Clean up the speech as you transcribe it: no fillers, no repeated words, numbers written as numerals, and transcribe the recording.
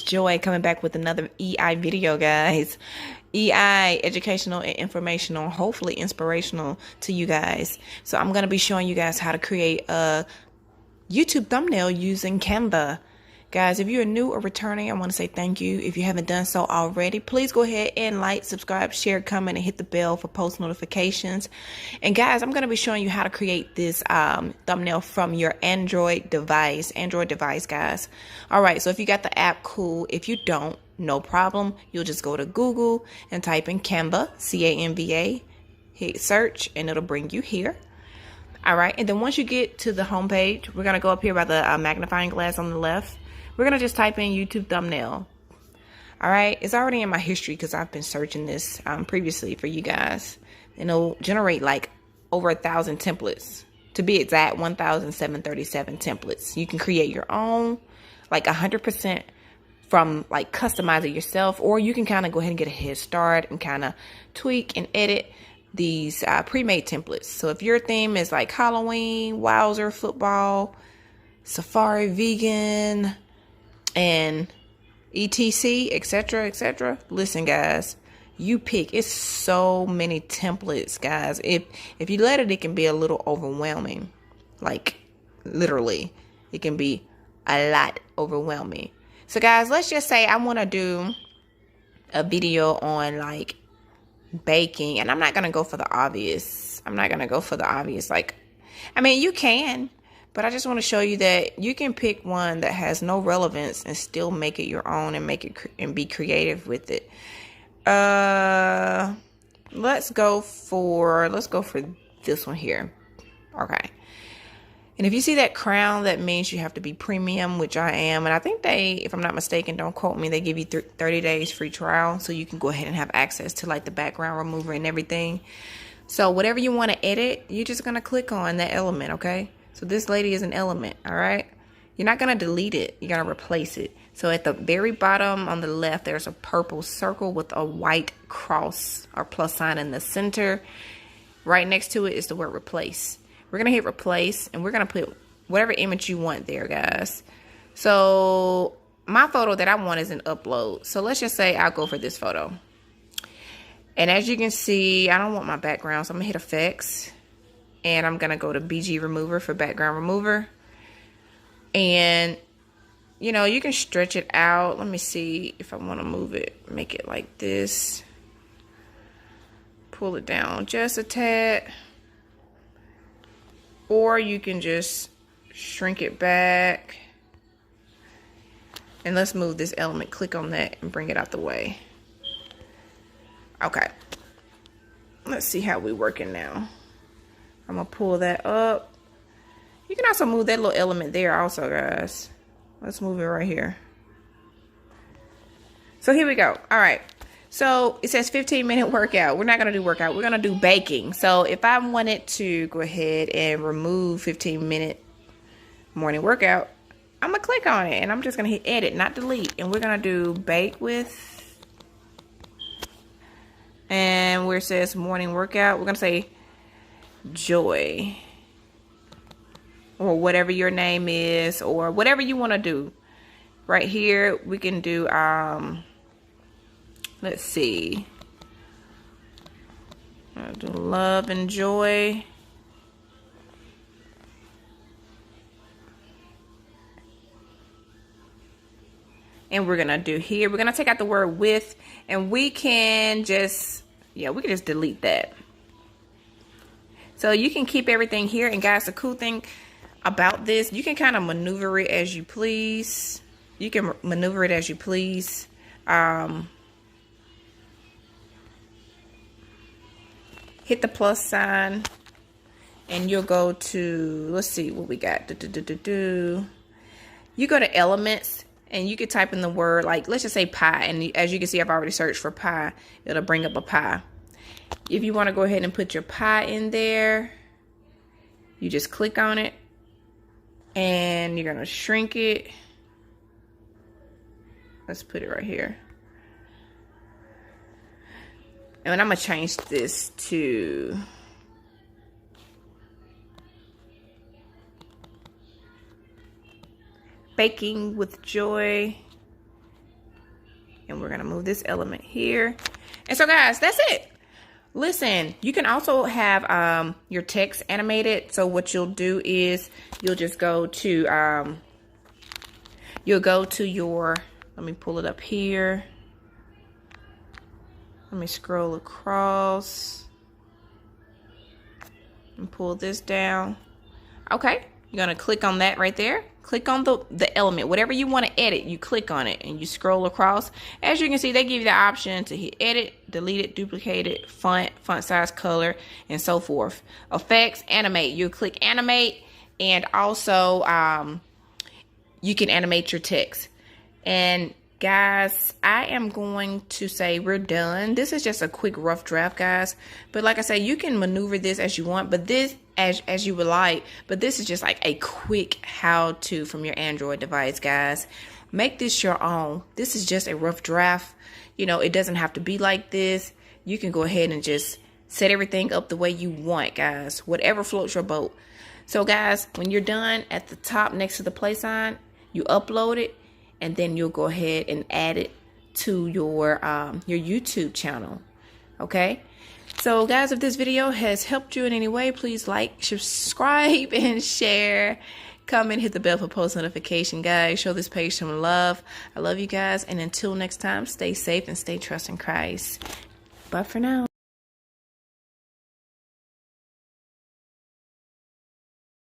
Joy, coming back with another EI video, guys. EI, educational and informational, hopefully inspirational to you guys. So I'm going to be showing you guys how to create a YouTube thumbnail using Canva. Guys, if you're new or returning, I want to say thank you. If you haven't done so already, please go ahead and like, subscribe, share, comment, and hit the bell for post notifications. And guys, I'm going to be showing you how to create this thumbnail from your Android device, guys. All right, so if you got the app, cool. If you don't, no problem. You'll just go to Google and type in Canva, C-A-N-V-A, hit search, and it'll bring you here. All right, and then once you get to the home page, we're going to go up here by the magnifying glass on the left. We're going to just type in YouTube thumbnail. All right, it's already in my history because I've been searching this previously for you guys. And it'll generate like over 1,000 templates. To be exact, 1,737 templates. You can create your own, like 100% from like customize it yourself, or you can kind of go ahead and get a head start and kind of tweak and edit these pre-made templates. So if your theme is like Halloween, Wowzer, football, safari, vegan, and etc, etc, listen guys, you pick. It's so many templates, guys. If you let it can be a little overwhelming. Like literally it can be a lot overwhelming. So guys, let's just say I want to do a video on like baking, and I'm not gonna go for the obvious. Like, I mean, you can, but I just want to show you that you can pick one that has no relevance and still make it your own and make it and be creative with it. Let's go for this one here. Okay. And if you see that crown, that means you have to be premium, which I am. And I think they, if I'm not mistaken, don't quote me, they give you 30 days free trial. So you can go ahead and have access to like the background remover and everything. So whatever you want to edit, you're just going to click on that element, okay? So this lady is an element, all right? You're not going to delete it. You're going to replace it. So at the very bottom on the left, there's a purple circle with a white cross or plus sign in the center. Right next to it is the word replace. We're going to hit replace, and we're going to put whatever image you want there, guys. So my photo that I want is an upload. So let's just say I'll go for this photo. And as you can see, I don't want my background, so I'm going to hit effects. And I'm going to go to BG remover for background remover. And, you know, you can stretch it out. Let me see if I want to move it. Make it like this. Pull it down just a tad. Or you can just shrink it back. And let's move this element. Click on that and bring it out the way. Okay. Let's see how we're working now. I'm going to pull that up. You can also move that little element there also, guys. Let's move it right here. So here we go. All right. So it says 15-minute workout. We're not going to do workout. We're going to do baking. So if I wanted to go ahead and remove 15-minute morning workout, I'm going to click on it and I'm just going to hit edit, not delete. And we're going to do bake with, and where it says morning workout, we're going to say Joy, or whatever your name is, or whatever you want to do. Right here, we can do, let's see. I'll do love and joy. And we're going to do here, we're going to take out the word with, and we can just, yeah, we can just delete that. So you can keep everything here. And guys, the cool thing about this, you can kind of maneuver it as you please. You can maneuver it as you please. Hit the plus sign and you'll go to, let's see what we got. You go to elements and you can type in the word, like, let's just say pie. And as you can see, I've already searched for pie. It'll bring up a pie. If you want to go ahead and put your pie in there, you just click on it and you're going to shrink it. Let's put it right here. And I'm going to change this to Baking with Joy. remove this element here. And so guys, that's it. Listen, you can also have your text animated. So what you'll do is you'll just go to your, let me pull it up here. Let me scroll across and pull this down. Okay, you're gonna click on that right there. Click on the element, whatever you want to edit, you click on it and you scroll across. As you can see, they give you the option to hit edit, delete it, duplicate it, font size, color, and so forth. Effects, animate. You click animate, and also you can animate your text. And guys, I am going to say we're done. This is just a quick rough draft, guys. But like I say, you can maneuver this as you want, but this as you would like. But this is just like a quick how-to from your Android device, guys. Make this your own. This is just a rough draft. You know, it doesn't have to be like this. You can go ahead and just set everything up the way you want, guys. Whatever floats your boat. So guys, when you're done, at the top next to the play sign, you upload it. And then you'll go ahead and add it to your YouTube channel. Okay? So guys, if this video has helped you in any way, please like, subscribe, and share. Comment, hit the bell for post notification, guys. Show this page some love. I love you guys. And until next time, stay safe and stay trusting Christ. Bye for now.